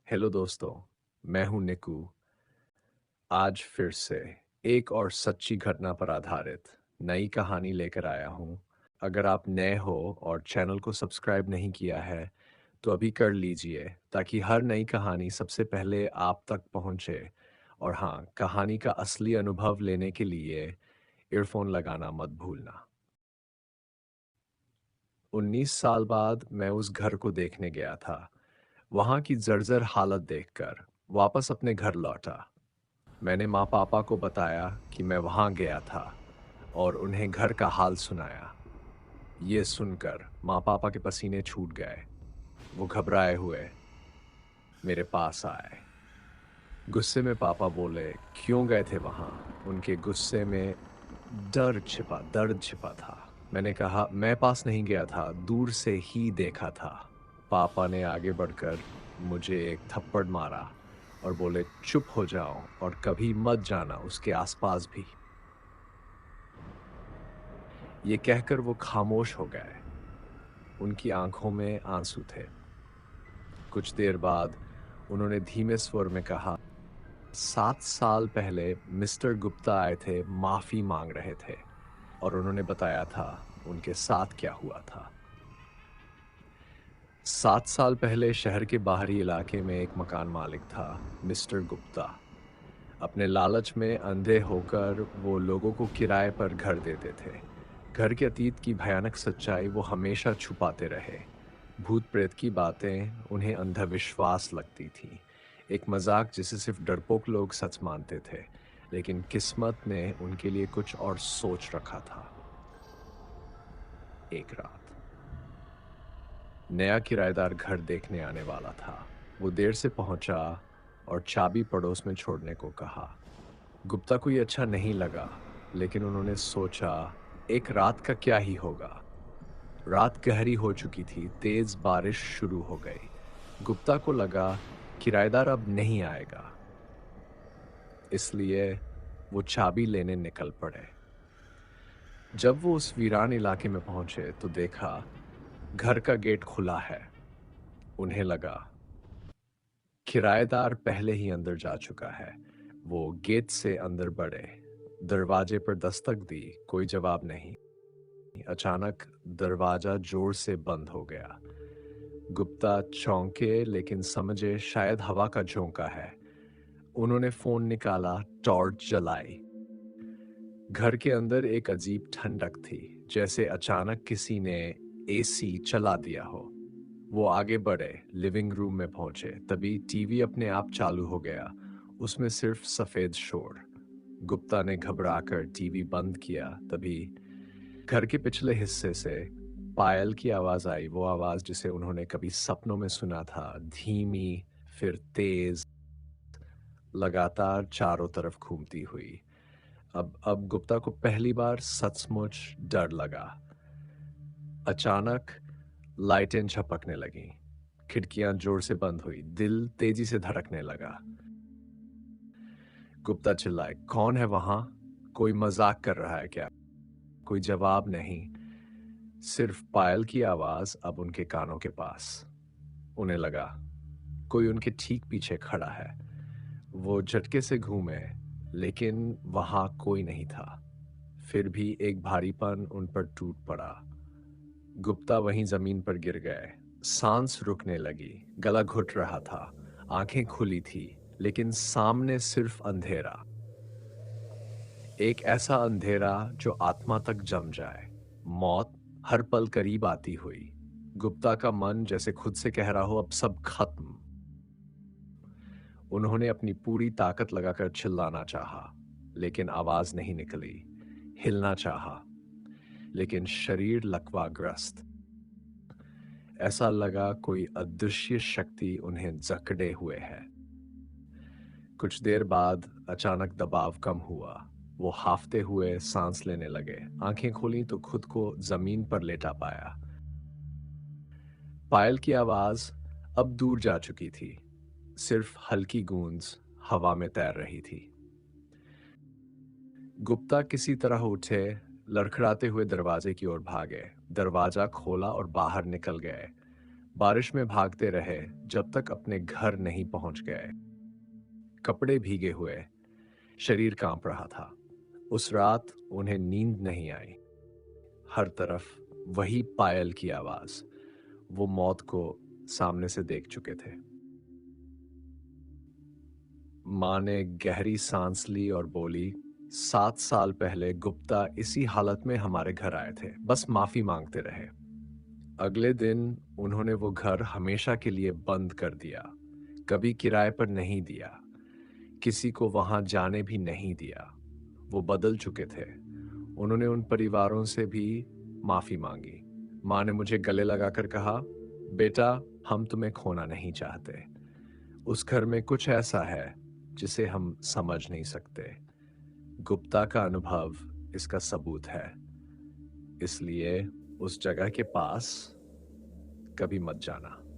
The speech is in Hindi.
हेलो दोस्तों। मैं हूं निकू। आज फिर से एक और सच्ची घटना पर आधारित नई कहानी लेकर आया हूं। अगर आप नए हो और चैनल को सब्सक्राइब नहीं किया है तो अभी कर लीजिए ताकि हर नई कहानी सबसे पहले आप तक पहुंचे। और हाँ, कहानी का असली अनुभव लेने के लिए ईयरफोन लगाना मत भूलना। 19 साल बाद मैं उस घर को देखने गया था। वहां की जर्जर हालत देखकर वापस अपने घर लौटा। मैंने माँ पापा को बताया कि मैं वहां गया था और उन्हें घर का हाल सुनाया। ये सुनकर माँ पापा के पसीने छूट गए। वो घबराए हुए मेरे पास आए। गुस्से में पापा बोले, क्यों गए थे वहां? उनके गुस्से में दर्द छिपा था। मैंने कहा, मैं पास नहीं गया था, दूर से ही देखा था। पापा ने आगे बढ़कर मुझे एक थप्पड़ मारा और बोले, चुप हो जाओ और कभी मत जाना उसके आसपास भी। ये कहकर वो खामोश हो गए। उनकी आंखों में आंसू थे। कुछ देर बाद उन्होंने धीमे स्वर में कहा, 7 साल पहले मिस्टर गुप्ता आए थे, माफी मांग रहे थे और उन्होंने बताया था उनके साथ क्या हुआ था। 7 साल पहले शहर के बाहरी इलाके में एक मकान मालिक था, मिस्टर गुप्ता। अपने लालच में अंधे होकर वो लोगों को किराए पर घर देते थे। घर के अतीत की भयानक सच्चाई वो हमेशा छुपाते रहे। भूत प्रेत की बातें उन्हें अंधविश्वास लगती थीं, एक मजाक जिसे सिर्फ डरपोक लोग सच मानते थे। लेकिन किस्मत ने उनके लिए कुछ और सोच रखा था। एक रात नया किराएदार घर देखने आने वाला था। वो देर से पहुंचा और चाबी पड़ोस में छोड़ने को कहा। गुप्ता को ये अच्छा नहीं लगा, लेकिन उन्होंने सोचा, एक रात का क्या ही होगा। रात गहरी हो चुकी थी, तेज बारिश शुरू हो गई। गुप्ता को लगा किराएदार अब नहीं आएगा, इसलिए वो चाबी लेने निकल पड़े। जब वो उस वीरान इलाके में पहुंचे तो देखा घर का गेट खुला है। उन्हें लगा किराएदार पहले ही अंदर जा चुका है। वो गेट से अंदर बढ़े, दरवाजे पर दस्तक दी, कोई जवाब नहीं। अचानक दरवाजा जोर से बंद हो गया। गुप्ता चौंके लेकिन समझे शायद हवा का झोंका है। उन्होंने फोन निकाला, टॉर्च जलाई। घर के अंदर एक अजीब ठंडक थी, जैसे अचानक किसी ने एसी चला दिया हो। वो आगे बढ़े, लिविंग रूम में पहुंचे, तभी टीवी अपने आप चालू हो गया। उसमें सिर्फ सफेद शोर। गुप्ता ने घबराकर टीवी बंद किया। तभी घर के पिछले हिस्से से पायल की आवाज आई, वो आवाज जिसे उन्होंने कभी सपनों में सुना था, धीमी, फिर तेज, लगातार चारों तरफ घूमती हुई। अब गुप्ता को पहली बार सचमुच डर लगा। अचानक लाइटें झपकने लगीं, खिड़कियां जोर से बंद हुई, दिल तेजी से धड़कने लगा। गुप्ता चिल्लाए, कौन है वहां? कोई मजाक कर रहा है क्या? कोई जवाब नहीं, सिर्फ पायल की आवाज अब उनके कानों के पास। उन्हें लगा कोई उनके ठीक पीछे खड़ा है। वो झटके से घूमे, लेकिन वहां कोई नहीं था। फिर भी एक भारीपन उन पर टूट पड़ा। गुप्ता वहीं जमीन पर गिर गए। सांस रुकने लगी, गला घुट रहा था, आंखें खुली थी, लेकिन सामने सिर्फ अंधेरा। एक ऐसा अंधेरा जो आत्मा तक जम जाए। मौत हर पल करीब आती हुई। गुप्ता का मन जैसे खुद से कह रहा हो, अब सब खत्म। उन्होंने अपनी पूरी ताकत लगाकर चिल्लाना चाहा, लेकिन आवाज नहीं निकली। हिलना चाहा, लेकिन शरीर लकवाग्रस्त। ऐसा लगा कोई अदृश्य शक्ति उन्हें जकड़े हुए है। कुछ देर बाद अचानक दबाव कम हुआ। वो हाफते हुए सांस लेने लगे। आंखें खोली तो खुद को जमीन पर लेटा पाया। पायल की आवाज अब दूर जा चुकी थी, सिर्फ हल्की गूंज हवा में तैर रही थी। गुप्ता किसी तरह उठे, लड़खड़ाते हुए दरवाजे की ओर भागे। दरवाजा खोला और बाहर निकल गए। बारिश में भागते रहे जब तक अपने घर नहीं पहुंच गए। कपड़े भीगे हुए, शरीर कांप रहा था। उस रात उन्हें नींद नहीं आई। हर तरफ वही पायल की आवाज। वो मौत को सामने से देख चुके थे। माँ ने गहरी सांस ली और बोली, 7 साल पहले गुप्ता इसी हालत में हमारे घर आए थे, बस माफी मांगते रहे। अगले दिन उन्होंने वो घर हमेशा के लिए बंद कर दिया। कभी किराए पर नहीं दिया, किसी को वहां जाने भी नहीं दिया। वो बदल चुके थे। उन्होंने उन परिवारों से भी माफी मांगी। माँ ने मुझे गले लगाकर कहा, बेटा, हम तुम्हें खोना नहीं चाहते। उस घर में कुछ ऐसा है जिसे हम समझ नहीं सकते। गुप्ता का अनुभव इसका सबूत है। इसलिए उस जगह के पास कभी मत जाना।